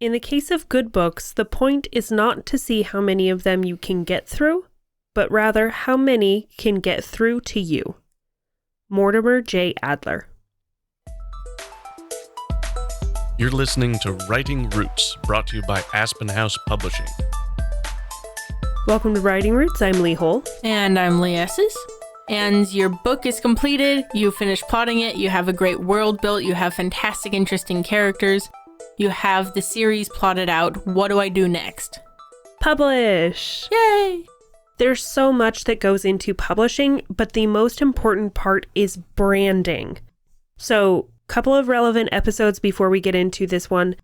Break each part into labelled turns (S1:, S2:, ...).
S1: In the case of good books, the point is not to see how many of them you can get through, but rather how many can get through to you. Mortimer J. Adler.
S2: You're listening to Writing Roots, brought to you by Aspen House Publishing.
S1: Welcome to Writing Roots. I'm Lee Hole.
S3: And I'm Lee Esses. And your book is completed, you finished plotting it, you have a great world built, you have fantastic, interesting characters, you have the series plotted out. What do I do next?
S1: Publish!
S3: Yay!
S1: There's so much that goes into publishing, but the most important part is branding. So, couple of relevant episodes before we get into this one.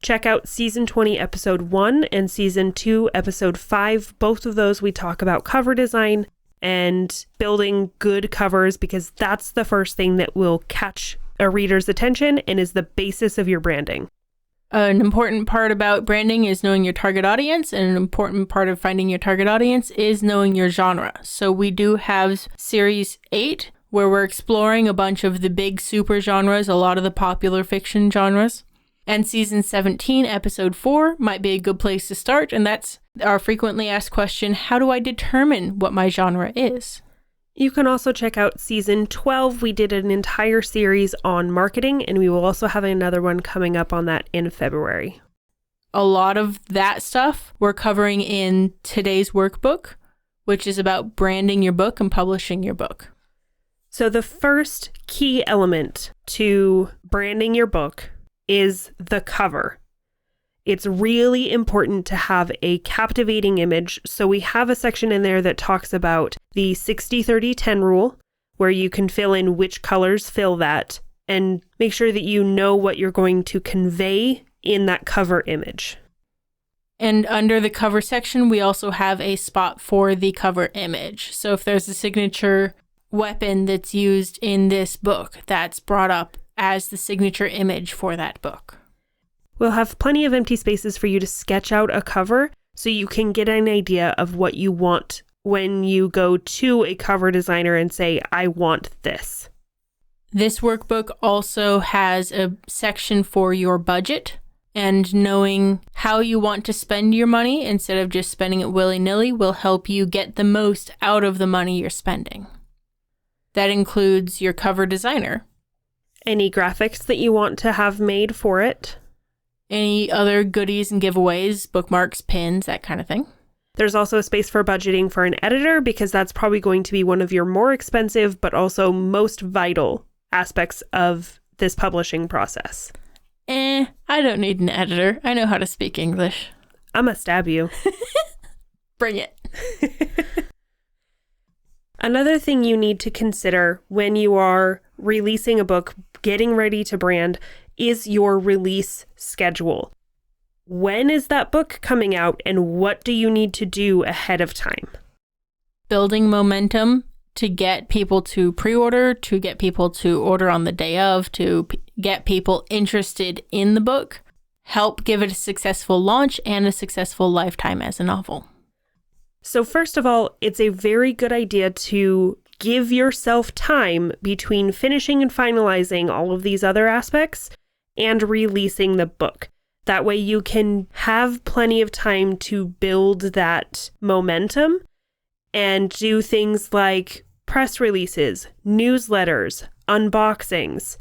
S1: Check out Season 20, Episode 1 and Season 2, Episode 5. Both of those we talk about cover design and building good covers, because that's the first thing that will catch a reader's attention and is the basis of your branding.
S3: An important part about branding is knowing your target audience, and an important part of finding your target audience is knowing your genre. So we do have Series 8, where we're exploring a bunch of the big super genres, a lot of the popular fiction genres. And Season 17, Episode 4 might be a good place to start, and that's our frequently asked question, how do I determine what my genre is?
S1: You can also check out Season 12. We did an entire series on marketing, and we will also have another one coming up on that in February.
S3: A lot of that stuff we're covering in today's workbook, which is about branding your book and publishing your book.
S1: So the first key element to branding your book is the cover. It's really important to have a captivating image. So we have a section in there that talks about the 60-30-10 rule, where you can fill in which colors fill that and make sure that you know what you're going to convey in that cover image.
S3: And under the cover section, we also have a spot for the cover image. So if there's a signature weapon that's used in this book, that's brought up as the signature image for that book.
S1: We'll have plenty of empty spaces for you to sketch out a cover so you can get an idea of what you want when you go to a cover designer and say, I want this.
S3: This workbook also has a section for your budget, and knowing how you want to spend your money instead of just spending it willy-nilly will help you get the most out of the money you're spending. That includes your cover designer.
S1: Any graphics that you want to have made for it.
S3: Any other goodies and giveaways, bookmarks, pins, that kind of thing.
S1: There's also a space for budgeting for an editor, because that's probably going to be one of your more expensive but also most vital aspects of this publishing process.
S3: I don't need an editor. I know how to speak English.
S1: I'm gonna stab you.
S3: Bring it.
S1: Another thing you need to consider when you are releasing a book, getting ready to brand, is your release schedule. When is that book coming out, and what do you need to do ahead of time?
S3: Building momentum to get people to pre-order, to get people to order on the day of, to get people interested in the book, help give it a successful launch and a successful lifetime as a novel.
S1: So first of all, it's a very good idea to give yourself time between finishing and finalizing all of these other aspects and releasing the book. That way you can have plenty of time to build that momentum and do things like press releases, newsletters, unboxings.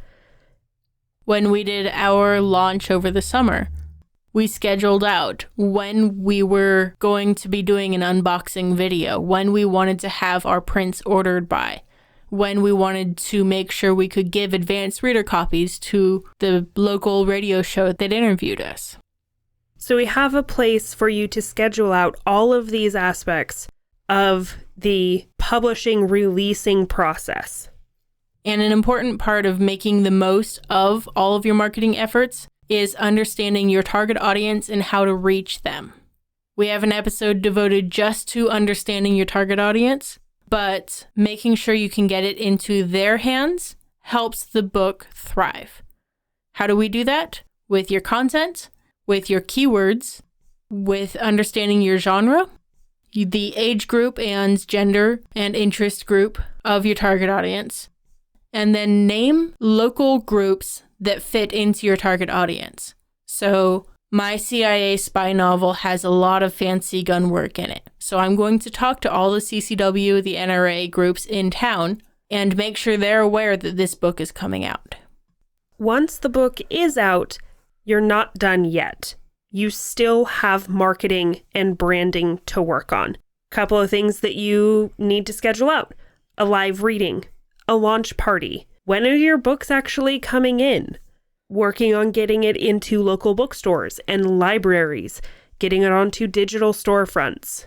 S3: When we did our launch over the summer, we scheduled out when we were going to be doing an unboxing video, when we wanted to have our prints ordered by, when we wanted to make sure we could give advanced reader copies to the local radio show that interviewed us.
S1: So we have a place for you to schedule out all of these aspects of the publishing, releasing process.
S3: And an important part of making the most of all of your marketing efforts is understanding your target audience and how to reach them. We have an episode devoted just to understanding your target audience, but making sure you can get it into their hands helps the book thrive. How do we do that? With your content, with your keywords, with understanding your genre, the age group and gender and interest group of your target audience, and then name local groups that fit into your target audience. So My CIA spy novel has a lot of fancy gun work in it, so I'm going to talk to all the CCW, the NRA groups in town, and make sure they're aware that this book is coming out.
S1: Once the book is out, you're not done yet. You still have marketing and branding to work on. Couple of things that you need to schedule out: a live reading, a launch party. When are your books actually coming in? Working on getting it into local bookstores and libraries, getting it onto digital storefronts.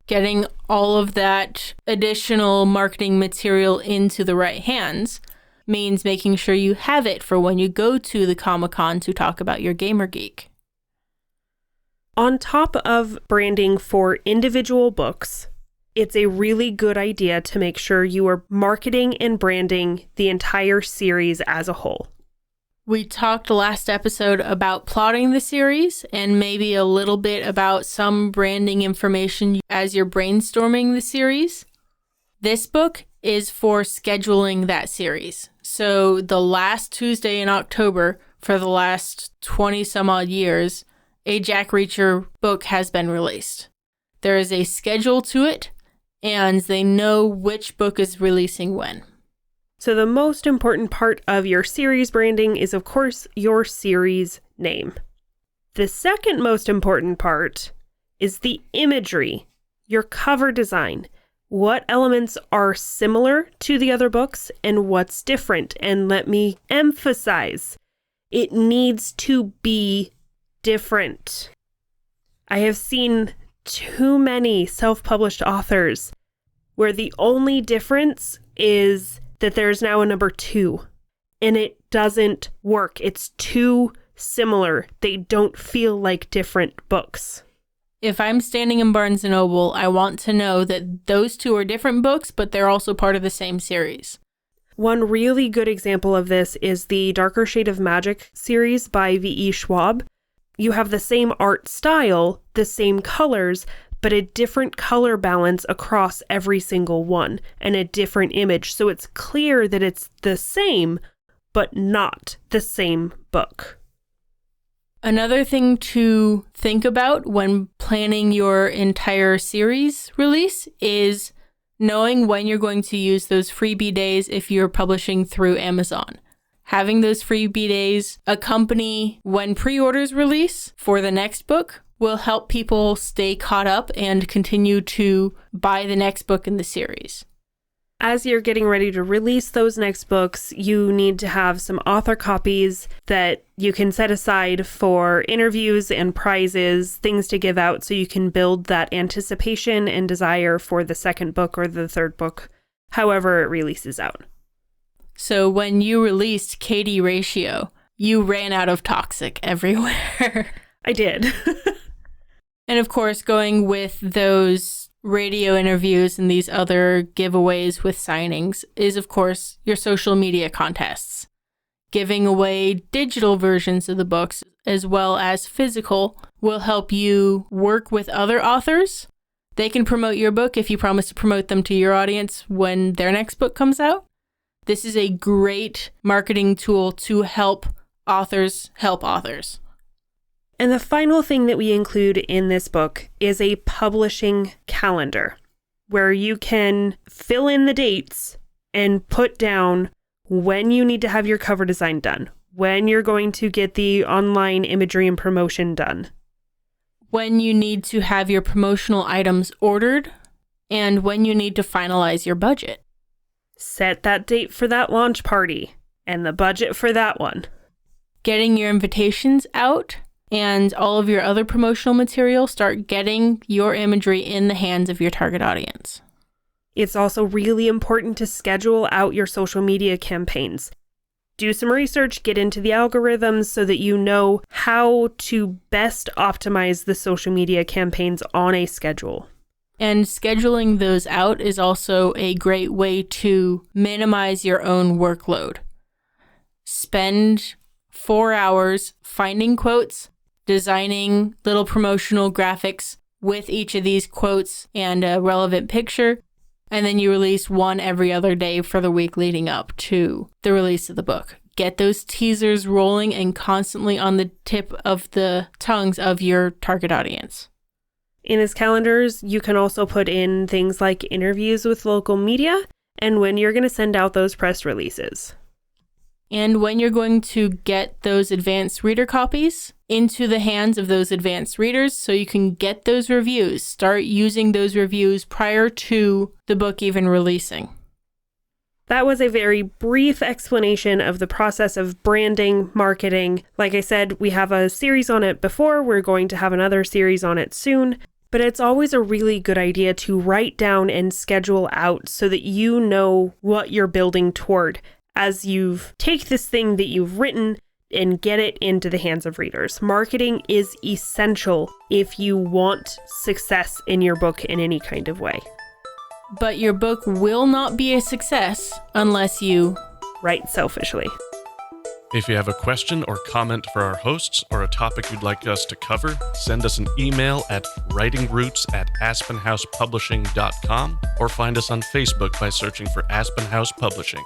S3: Getting all of that additional marketing material into the right hands means making sure you have it for when you go to the Comic-Con to talk about your Gamer Geek.
S1: On top of branding for individual books, it's a really good idea to make sure you are marketing and branding the entire series as a whole.
S3: We talked last episode about plotting the series and maybe a little bit about some branding information as you're brainstorming the series. This book is for scheduling that series. So the last Tuesday in October for the last 20 some odd years, a Jack Reacher book has been released. There is a schedule to it, and they know which book is releasing when.
S1: So the most important part of your series branding is, of course, your series name. The second most important part is the imagery, your cover design. What elements are similar to the other books and what's different? And let me emphasize, it needs to be different. I have seen too many self-published authors where the only difference is that there's now a number 2, and it doesn't work. It's too similar. They don't feel like different books.
S3: If I'm standing in Barnes & Noble, I want to know that those two are different books, but they're also part of the same series.
S1: One really good example of this is the Darker Shade of Magic series by V.E. Schwab. You have the same art style, the same colors, but a different color balance across every single one and a different image. So it's clear that it's the same, but not the same book.
S3: Another thing to think about when planning your entire series release is knowing when you're going to use those freebie days if you're publishing through Amazon. Having those freebie days accompany when pre-orders release for the next book will help people stay caught up and continue to buy the next book in the series.
S1: As you're getting ready to release those next books, you need to have some author copies that you can set aside for interviews and prizes, things to give out so you can build that anticipation and desire for the second book or the third book, however it releases out.
S3: So when you released KD Ratio, you ran out of Toxic everywhere.
S1: I did.
S3: And of course, going with those radio interviews and these other giveaways with signings is, of course, your social media contests. Giving away digital versions of the books as well as physical will help you work with other authors. They can promote your book if you promise to promote them to your audience when their next book comes out. This is a great marketing tool to help authors help authors.
S1: And the final thing that we include in this book is a publishing calendar where you can fill in the dates and put down when you need to have your cover design done, when you're going to get the online imagery and promotion done,
S3: when you need to have your promotional items ordered, and when you need to finalize your budget.
S1: Set that date for that launch party and the budget for that one.
S3: Getting your invitations out and all of your other promotional material, start getting your imagery in the hands of your target audience.
S1: It's also really important to schedule out your social media campaigns. Do some research, get into the algorithms so that you know how to best optimize the social media campaigns on a schedule.
S3: And scheduling those out is also a great way to minimize your own workload. Spend 4 hours finding quotes, designing little promotional graphics with each of these quotes and a relevant picture, and then you release one every other day for the week leading up to the release of the book. get those teasers rolling and constantly on the tip of the tongues of your target audience.
S1: In his calendars, you can also put in things like interviews with local media and when you're going to send out those press releases.
S3: And when you're going to get those advanced reader copies into the hands of those advanced readers so you can get those reviews. Start using those reviews prior to the book even releasing.
S1: That was a very brief explanation of the process of branding, marketing. Like I said, we have a series on it before. We're going to have another series on it soon. But it's always a really good idea to write down and schedule out so that you know what you're building toward as you take this thing that you've written and get it into the hands of readers. Marketing is essential if you want success in your book in any kind of way.
S3: But your book will not be a success unless you
S1: write selfishly.
S2: If you have a question or comment for our hosts or a topic you'd like us to cover, send us an email at writingroots@aspenhousepublishing.com or find us on Facebook by searching for Aspen House Publishing.